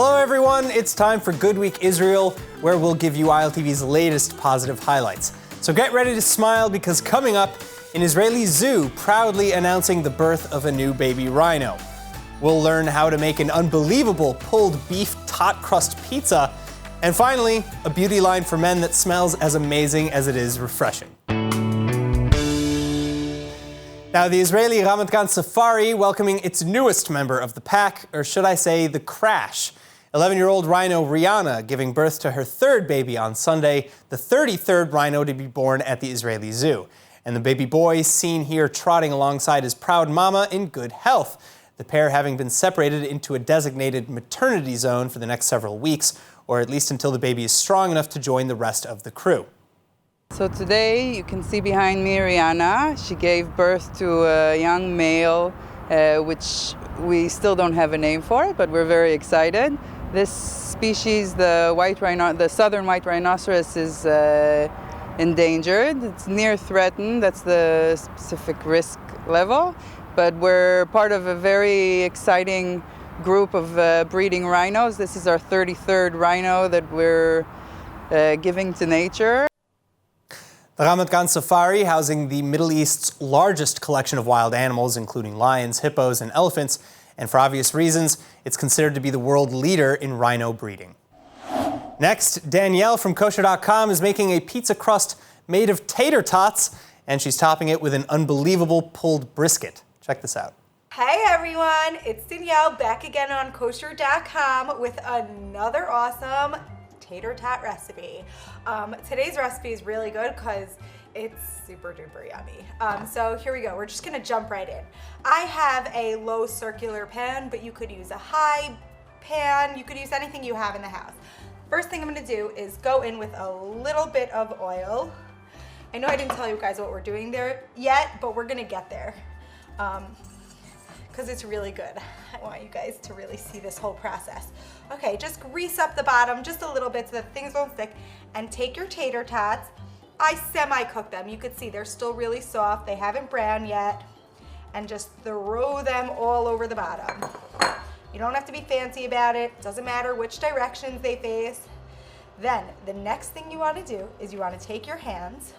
Hello everyone, it's time for Good Week Israel, where we'll give you ILTV's latest positive highlights. So get ready to smile because coming up, an Israeli zoo proudly announcing the birth of a new baby rhino. We'll learn how to make an unbelievable pulled beef tot crust pizza. And finally, a beauty line for men that smells as amazing as it is refreshing. Now, the Israeli Ramat Gan Safari welcoming its newest member of the pack, or should I say the crash. 11-year-old rhino Rihanna giving birth to her third baby on Sunday, the 33rd rhino to be born at the Israeli zoo. And the baby boy seen here trotting alongside his proud mama in good health. The pair having been separated into a designated maternity zone for the next several weeks, or at least until the baby is strong enough to join the rest of the crew. So today you can see behind me Rihanna. She gave birth to a young male, which we still don't have a name for, but we're very excited. This species, the southern white rhinoceros, is endangered. It's near threatened. That's the specific risk level. But we're part of a very exciting group of breeding rhinos. This is our 33rd rhino that we're giving to nature. The Ramat Gan Safari, housing the Middle East's largest collection of wild animals, including lions, hippos, and elephants, and for obvious reasons, it's considered to be the world leader in rhino breeding. Next, Danielle from kosher.com is making a pizza crust made of tater tots, and she's topping it with an unbelievable pulled brisket. Check this out. Hey everyone, it's Danielle back again on kosher.com with another awesome tater tot recipe. Today's recipe is really good because it's super duper yummy. So here we go. We're just gonna jump right in. I have a low circular pan, but you could use a high pan. You could use anything you have in the house. First thing I'm gonna do is go in with a little bit of oil. I know I didn't tell you guys what we're doing there yet, but we're gonna get there. Because it's really good. I want you guys to really see this whole process. Okay, just grease up the bottom just a little bit so that things don't stick, and take your tater tots. I semi-cook them. You could see they're still really soft. They haven't browned yet. And just throw them all over the bottom. You don't have to be fancy about it. Doesn't matter which directions they face. Then the next thing you want to do is you want to take your hands,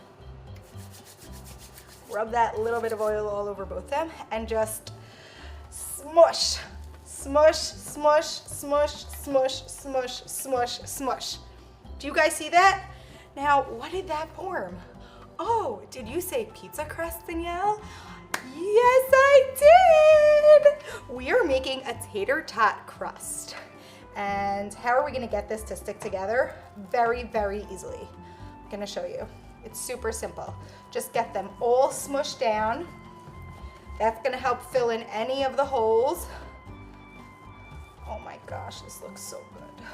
rub that little bit of oil all over both of them, and just smush, smush, smush, smush, smush, smush, smush, smush. Do you guys see that? Now, what did that form? Oh, did you say pizza crust, Danielle? Yes, I did! We are making a tater tot crust. And how are we gonna get this to stick together? Very, very easily. I'm gonna show you. It's super simple. Just get them all smushed down. That's gonna help fill in any of the holes. Oh my gosh, this looks so good.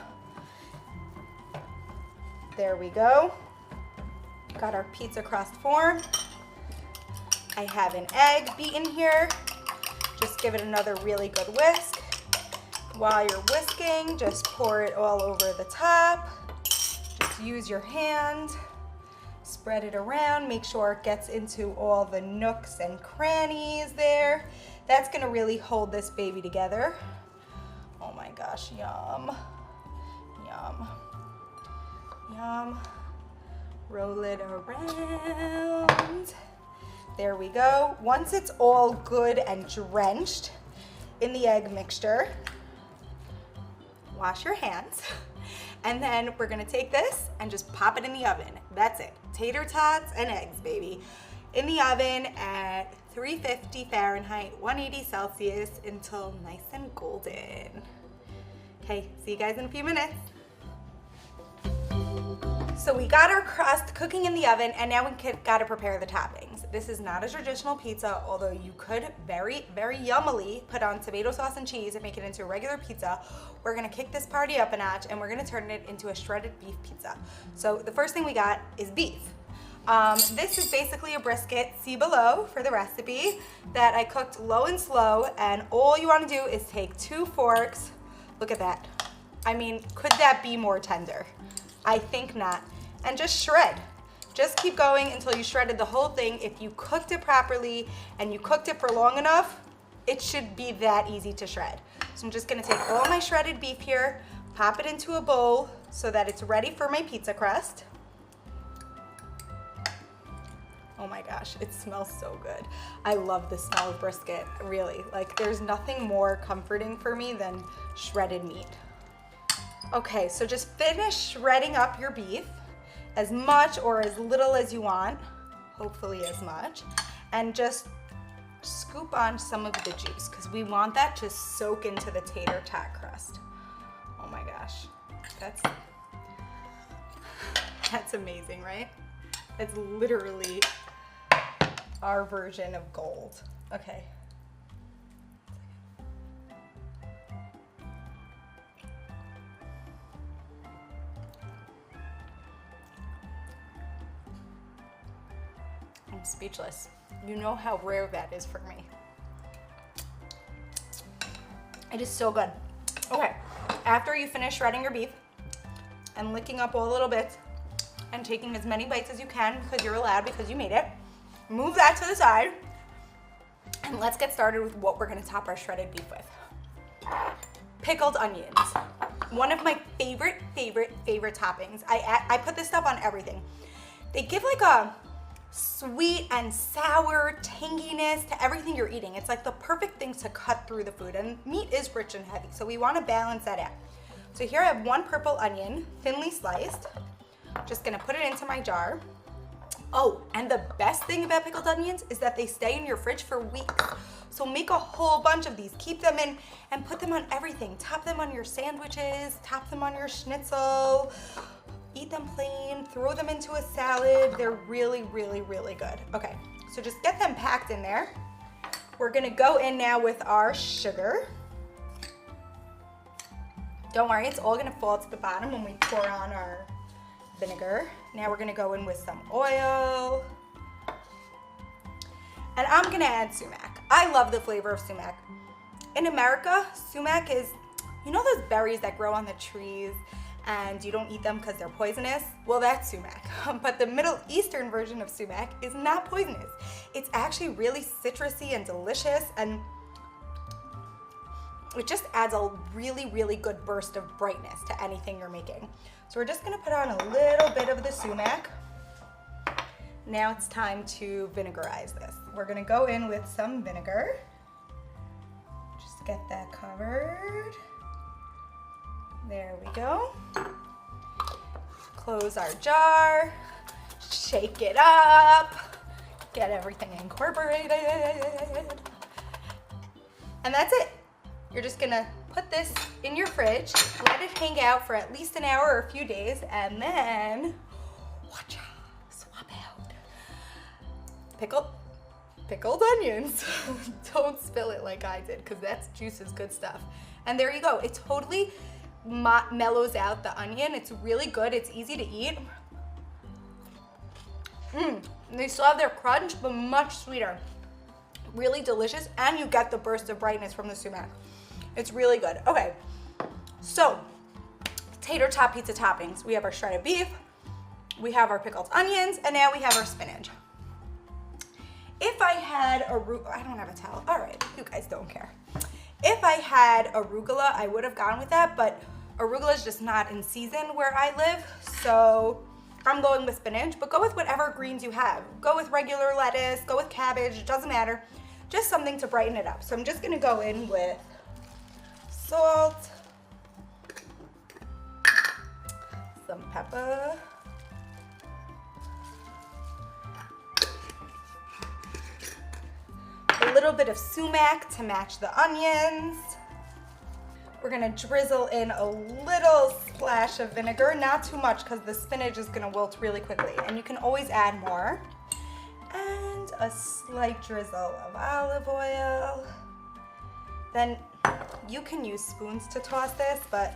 There we go. Got our pizza crust form. I have an egg beaten here. Just give it another really good whisk. While you're whisking, just pour it all over the top. Just use your hand. Spread it around, make sure it gets into all the nooks and crannies there. That's gonna really hold this baby together. Oh my gosh, yum, yum, yum. Roll it around. There we go. Once it's all good and drenched in the egg mixture, wash your hands. And then we're gonna take this and just pop it in the oven. That's it. Tater tots and eggs, baby. In the oven at 350 Fahrenheit, 180 Celsius until nice and golden. Okay, see you guys in a few minutes. So we got our crust cooking in the oven, and now we gotta prepare the toppings. This is not a traditional pizza, although you could very, very yummily put on tomato sauce and cheese and make it into a regular pizza. We're gonna kick this party up a notch, and we're gonna turn it into a shredded beef pizza. So the first thing we got is beef. This is basically a brisket, see below for the recipe, that I cooked low and slow, and all you wanna do is take 2 forks. Look at that. I mean, could that be more tender? I think not. And just shred. Just keep going until you shredded the whole thing. If you cooked it properly and you cooked it for long enough, it should be that easy to shred. So I'm just gonna take all my shredded beef here, pop it into a bowl so that it's ready for my pizza crust. Oh my gosh, it smells so good. I love the smell of brisket, really. Like, there's nothing more comforting for me than shredded meat. Okay, so just finish shredding up your beef, as much or as little as you want, hopefully as much, and just scoop on some of the juice because we want that to soak into the tater tot crust. Oh my gosh, that's amazing, right? It's literally our version of gold. Okay. I'm speechless. You know how rare that is for me. It is so good. Okay, after you finish shredding your beef and licking up all the little bits and taking as many bites as you can because you're allowed because you made it, move that to the side and let's get started with what we're gonna top our shredded beef with. Pickled onions. One of my favorite toppings. I put this stuff on everything. They give like a sweet and sour tanginess to everything you're eating. It's like the perfect thing to cut through the food, and meat is rich and heavy, so we want to balance that out. So here I have one purple onion, thinly sliced. Just gonna put it into my jar. Oh, and the best thing about pickled onions is that they stay in your fridge for weeks. So make a whole bunch of these, keep them in, and put them on everything. Top them on your sandwiches, top them on your schnitzel, eat them plain, throw them into a salad. They're really good. Okay, so just get them packed in there. We're gonna go in now with our sugar. Don't worry, it's all gonna fall to the bottom when we pour on our vinegar. Now we're gonna go in with some oil. And I'm gonna add sumac. I love the flavor of sumac. In America, sumac is, you know those berries that grow on the trees and you don't eat them because they're poisonous? Well, that's sumac. But the Middle Eastern version of sumac is not poisonous. It's actually really citrusy and delicious, and it just adds a really good burst of brightness to anything you're making. So we're just gonna put on a little bit of the sumac. Now it's time to vinegarize this. We're gonna go in with some vinegar. Just get that covered. There we go. Close our jar, shake it up, get everything incorporated. And that's it. You're just gonna put this in your fridge, let it hang out for at least an hour or a few days, and then watch out, swap out. Pickled onions. Don't spill it like I did, because that juice is good stuff. And there you go. It totally mellows out the onion. It's really good. It's easy to eat. They still have their crunch, but much sweeter. Really delicious, and you get the burst of brightness from the sumac. It's really good. Okay, so tater tot pizza toppings. We have our shredded beef, we have our pickled onions, and now we have our spinach. If I had I don't have a towel. All right, you guys don't care. If I had arugula, I would have gone with that, but arugula is just not in season where I live, so I'm going with spinach, but go with whatever greens you have. Go with regular lettuce, go with cabbage, it doesn't matter. Just something to brighten it up. So I'm just gonna go in with salt, some pepper, a little bit of sumac to match the onions. We're gonna drizzle in a little splash of vinegar, not too much because the spinach is gonna wilt really quickly, and you can always add more. And a slight drizzle of olive oil. Then you can use spoons to toss this, but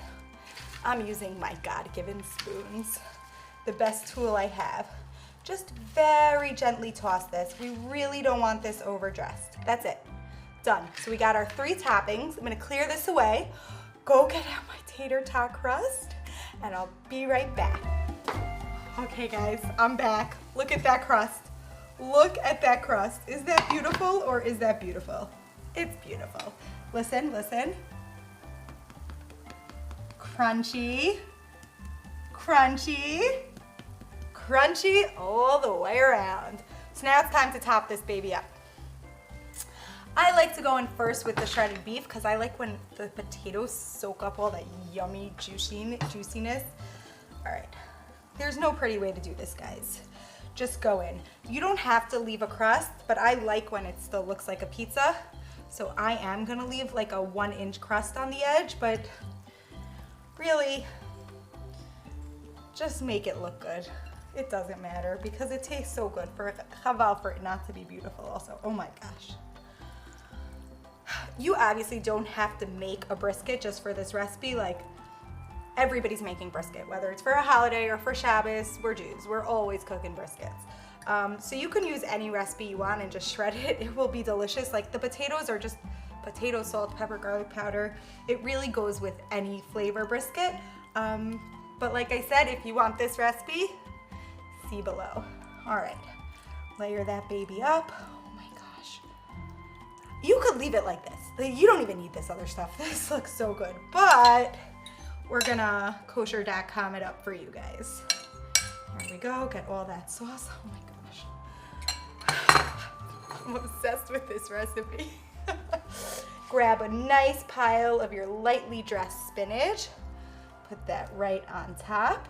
I'm using my God-given spoons, the best tool I have. Just very gently toss this. We really don't want this overdressed. That's it, done. So we got our 3 toppings. I'm gonna clear this away, go get out my tater tot crust, and I'll be right back. Okay guys, I'm back. Look at that crust. Look at that crust. Is that beautiful or is that beautiful? It's beautiful. Listen, listen. crunchy, crunchy, crunchy all the way around. So now it's time to top this baby up. I like to go in first with the shredded beef because I like when the potatoes soak up all that yummy juiciness. All right, there's no pretty way to do this, guys. Just go in. You don't have to leave a crust, but I like when it still looks like a pizza. So I am gonna leave like a 1-inch crust on the edge, but really, just make it look good. It doesn't matter because it tastes so good. How about for it not to be beautiful also? Oh my gosh. You obviously don't have to make a brisket just for this recipe. Like, everybody's making brisket, whether it's for a holiday or for Shabbos. We're Jews, we're always cooking briskets. So you can use any recipe you want and just shred it. It will be delicious. Like, the potatoes are just potato, salt, pepper, garlic powder. It really goes with any flavor brisket. But like I said, if you want this recipe, see below. All right, layer that baby up. Oh my gosh. You could leave it like this. You don't even need this other stuff. This looks so good, but we're gonna kosher.com it up for you guys. There we go, get all that sauce. Oh my gosh. I'm obsessed with this recipe. Grab a nice pile of your lightly dressed spinach. Put that right on top.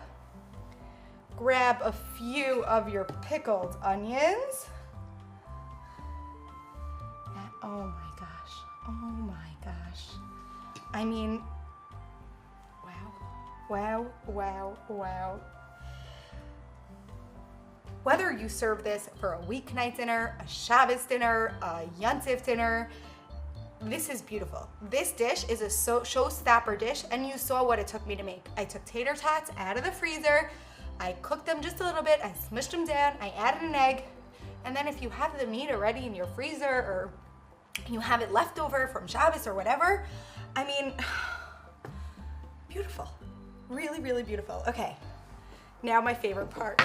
Grab a few of your pickled onions. And oh my gosh, oh my gosh. I mean, wow, wow, wow, wow. Whether you serve this for a weeknight dinner, a Shabbos dinner, a Yontif dinner, this is beautiful. This dish is a showstopper dish, and you saw what it took me to make. I took tater tots out of the freezer, I cooked them just a little bit, I smushed them down, I added an egg, and then if you have the meat already in your freezer or you have it left over from Shabbos or whatever, I mean, beautiful. Really, really beautiful. Okay, now my favorite part.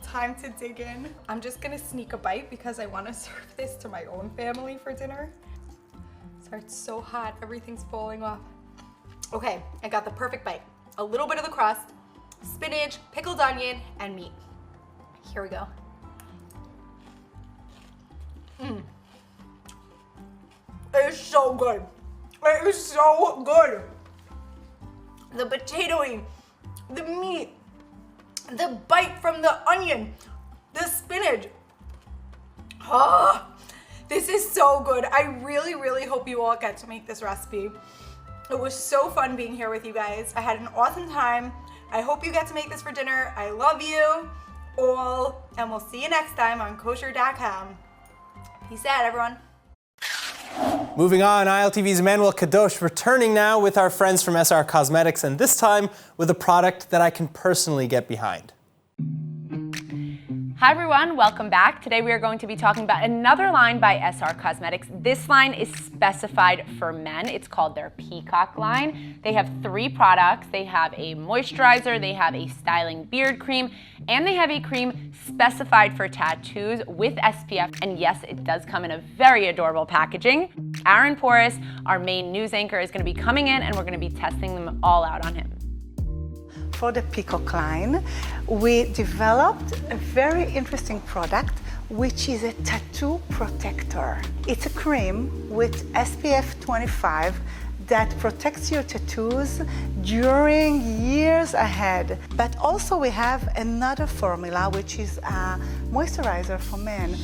Time to dig in. I'm just gonna sneak a bite because I wanna serve this to my own family for dinner. Sorry, it's so hot, everything's falling off. Okay, I got the perfect bite. A little bit of the crust, spinach, pickled onion, and meat. Here we go. It is so good. It is so good. The potatoing, the meat, the bite from the onion, the spinach. Ah, this is so good. I really, really hope you all get to make this recipe. It was so fun being here with you guys. I had an awesome time. I hope you get to make this for dinner. I love you all, and we'll see you next time on kosher.com. Peace out, everyone. Moving on, ILTV's Emmanuel Kadosh returning now with our friends from SR Cosmetics, and this time with a product that I can personally get behind. Hi everyone, welcome back. Today we are going to be talking about another line by SR Cosmetics. This line is specified for men. It's called their Peacock line. They have 3 products. They have a moisturizer, they have a styling beard cream, and they have a cream specified for tattoos with SPF. And yes, it does come in a very adorable packaging. Aaron Porras, our main news anchor, is going to be coming in and we're going to be testing them all out on him. For the Peacock line, we developed a very interesting product, which is a tattoo protector. It's a cream with SPF 25 that protects your tattoos during years ahead. But also we have another formula, which is a moisturizer for men,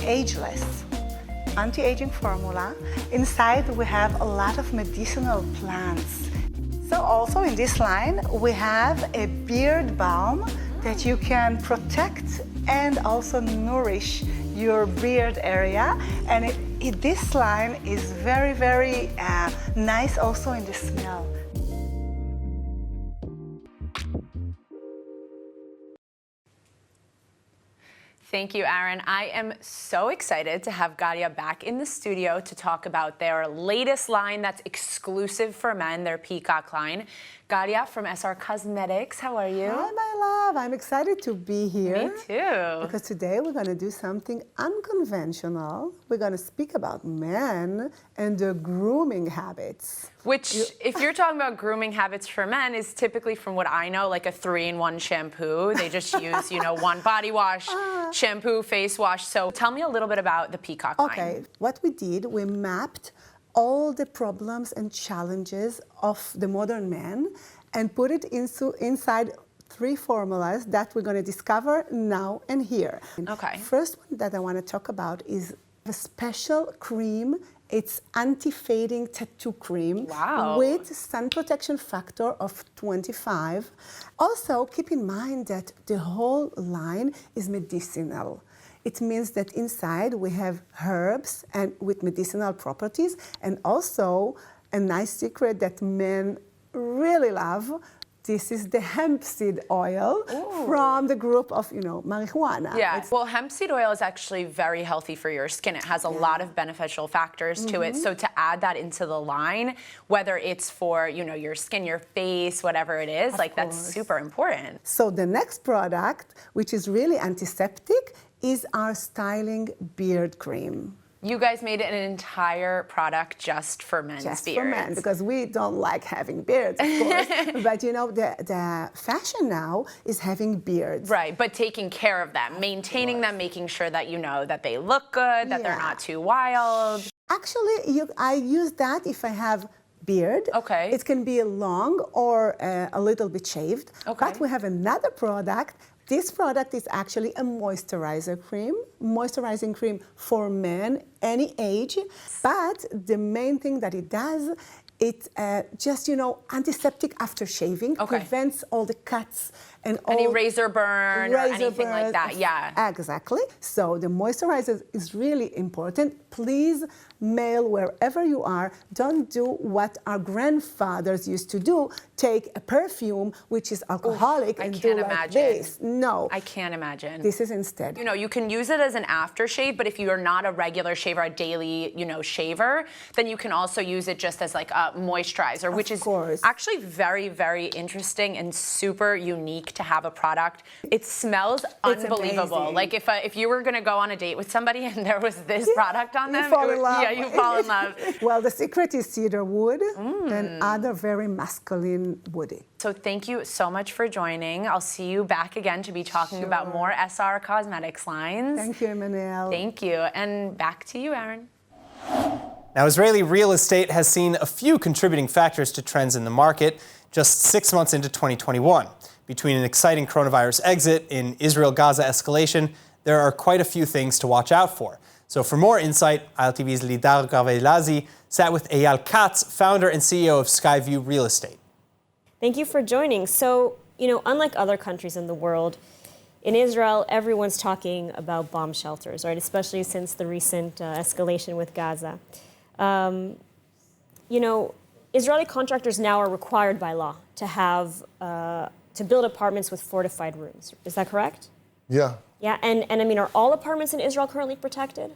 ageless, anti-aging formula. Inside we have a lot of medicinal plants. So also in this line, we have a beard balm that you can protect and also nourish your beard area. And this line is very, very nice also in the smell. Thank you, Aaron. I am so excited to have Gadia back in the studio to talk about their latest line that's exclusive for men, their Peacock line. Galia from SR Cosmetics. How are you? Hi, my love. I'm excited to be here. Me too. Because today we're going to do something unconventional. We're going to speak about men and their grooming habits. Which, if you're talking about grooming habits for men, is typically, from what I know, like a 3-in-1 shampoo. They just use, one body wash, shampoo, face wash. So tell me a little bit about the Peacock line. Okay, what we did, we mapped all the problems and challenges of the modern man and put it inside 3 formulas that we're going to discover now and here. Okay. First one that I want to talk about is a special cream. It's anti-fading tattoo cream. Wow. With sun protection factor of 25. Also, keep in mind that the whole line is medicinal. It means that inside we have herbs and with medicinal properties, and also a nice secret that men really love. This is the hemp seed oil from the group of, marijuana. Yeah, well, hemp seed oil is actually very healthy for your skin. It has a lot of beneficial factors to it. So to add that into the line, whether it's for, your skin, your face, whatever it is, that's super important. So the next product, which is really antiseptic, is our styling beard cream. You guys made an entire product just for men's beards. Just for men, because we don't like having beards, of course. But the fashion now is having beards. Right, but taking care of them, maintaining them, making sure that that they look good, that they're not too wild. Actually, I use that if I have beard. Okay. It can be long or a little bit shaved. Okay. But we have another product. This product is actually a moisturizing cream for men, any age. But the main thing that it does, it just, antiseptic after shaving, prevents all the cuts and any razor burn or anything like that, yeah. Exactly. So the moisturizer is really important. Please, male, wherever you are, don't do what our grandfathers used to do. Take a perfume, which is alcoholic, and do like this. No. I can't imagine. This is instead. You can use it as an aftershave, but if you're not a regular shaver, a daily, shaver, then you can also use it just as like a moisturizer, which is actually very, very interesting and super unique to have a product. It smells unbelievable. Like if you were gonna go on a date with somebody and there was this product on them, you fall in love. Yeah, you fall in love. Well, the secret is cedar wood and other very masculine woody. So thank you so much for joining. I'll see you back again to be talking about more SR Cosmetics lines. Thank you, Emmanuel. Thank you. And back to you, Aaron. Now, Israeli real estate has seen a few contributing factors to trends in the market just 6 months into 2021. Between an exciting coronavirus exit and Israel-Gaza escalation, there are quite a few things to watch out for. So for more insight, ILTV's Lidar Gavelazi sat with Eyal Katz, founder and CEO of Skyview Real Estate. Thank you for joining. So, unlike other countries in the world, in Israel, everyone's talking about bomb shelters, right? Especially since the recent escalation with Gaza. Israeli contractors now are required by law to have to build apartments with fortified rooms. Is that correct? Yeah. Yeah, and I mean, are all apartments in Israel currently protected?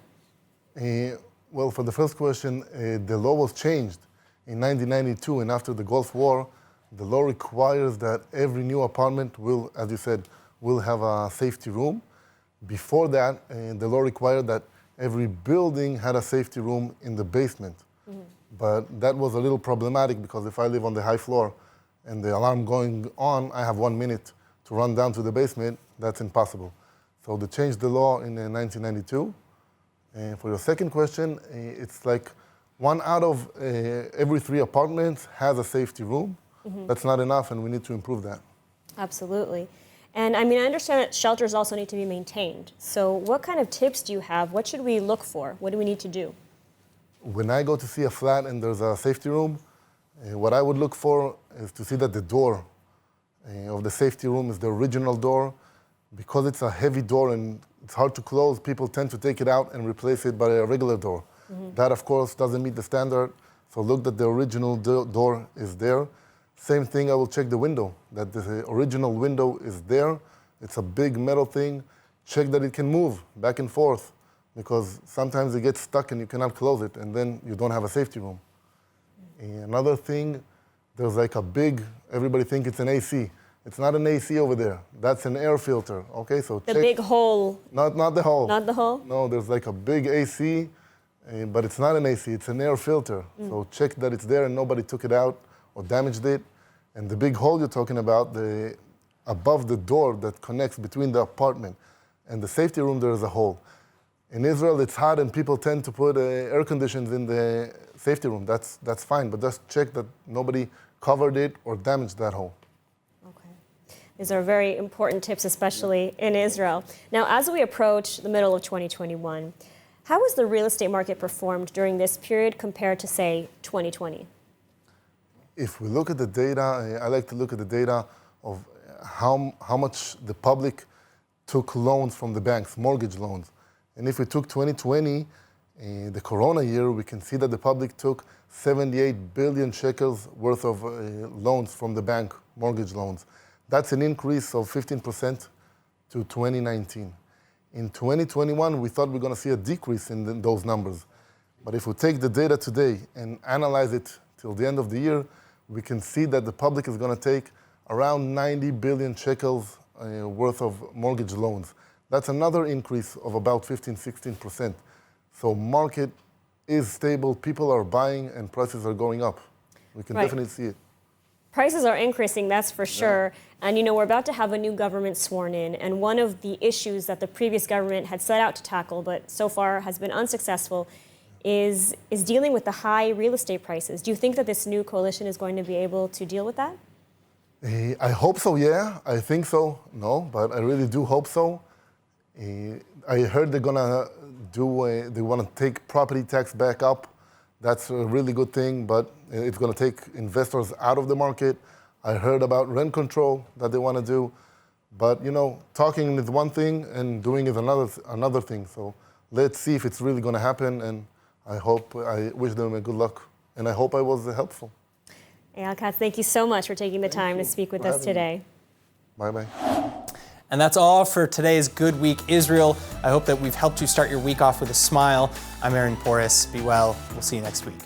Well, for the first question, the law was changed in 1992, and after the Gulf War, the law requires that every new apartment will, as you said, will have a safety room. Before that, the law required that every building had a safety room in the basement. But that was a little problematic because if I live on the high floor and the alarm going on, I have 1 minute to run down to the basement. That's impossible. So they changed the law in 1992. And for your second question, it's like 1 out of every 3 apartments has a safety room. That's not enough, and we need to improve that. Absolutely. And I mean, I understand that shelters also need to be maintained. So what kind of tips do you have? What should we look for? What do we need to do? When I go to see a flat and there's a safety room, what I would look for is to see that the door of the safety room is the original door. Because it's a heavy door and it's hard to close, people tend to take it out and replace it by a regular door. That, of course, doesn't meet the standard. So look that the original door is there. Same thing, I will check the window, that the original window is there. It's a big metal thing. Check that it can move back and forth, because sometimes it gets stuck and you cannot close it, and then you don't have a safety room. Another thing, there's like a big, everybody think it's an AC. It's not an AC over there. That's an air filter, okay? So The check. big hole. Not the hole. Not the hole? No, there's like a big AC, but it's not an AC, it's an air filter. So check that it's there and nobody took it out or damaged it. And the big hole you're talking about, above the door that connects between the apartment and the safety room, there is a hole. In Israel, it's hot and people tend to put air conditioners in the safety room. That's fine, but just check that nobody covered it or damaged that hole. Okay. These are very important tips, especially in Israel. Now, as we approach the middle of 2021, how has the real estate market performed during this period compared to, say, 2020? If we look at the data, I like to look at the data of how much the public took loans from the banks, mortgage loans. And if we took 2020, the corona year, we can see that the public took 78 billion shekels worth of loans from the bank, mortgage loans. That's an increase of 15% to 2019. In 2021, we thought we were going to see a decrease in those numbers. But if we take the data today and analyze it till the end of the year, we can see that the public is going to take around 90 billion shekels worth of mortgage loans. That's another increase of about 15-16%. So market is stable, people are buying, and prices are going up. We can definitely see it. Prices are increasing, that's for sure. And we're about to have a new government sworn in, and one of the issues that the previous government had set out to tackle, but so far has been unsuccessful, is dealing with the high real estate prices. Do you think that this new coalition is going to be able to deal with that? I hope so, yeah. I think so, no, but I really do hope so. I heard they're gonna they want to take property tax back up. That's a really good thing, but it's gonna take investors out of the market. I heard about rent control that they want to do, but talking is one thing and doing is another thing. So let's see if it's really gonna happen, and I wish them a good luck, and I hope I was helpful. Eyal Katz, thank you so much for taking the time to speak with us today. Bye-bye. And that's all for today's Good Week Israel. I hope that we've helped you start your week off with a smile. I'm Aaron Porras. Be well. We'll see you next week.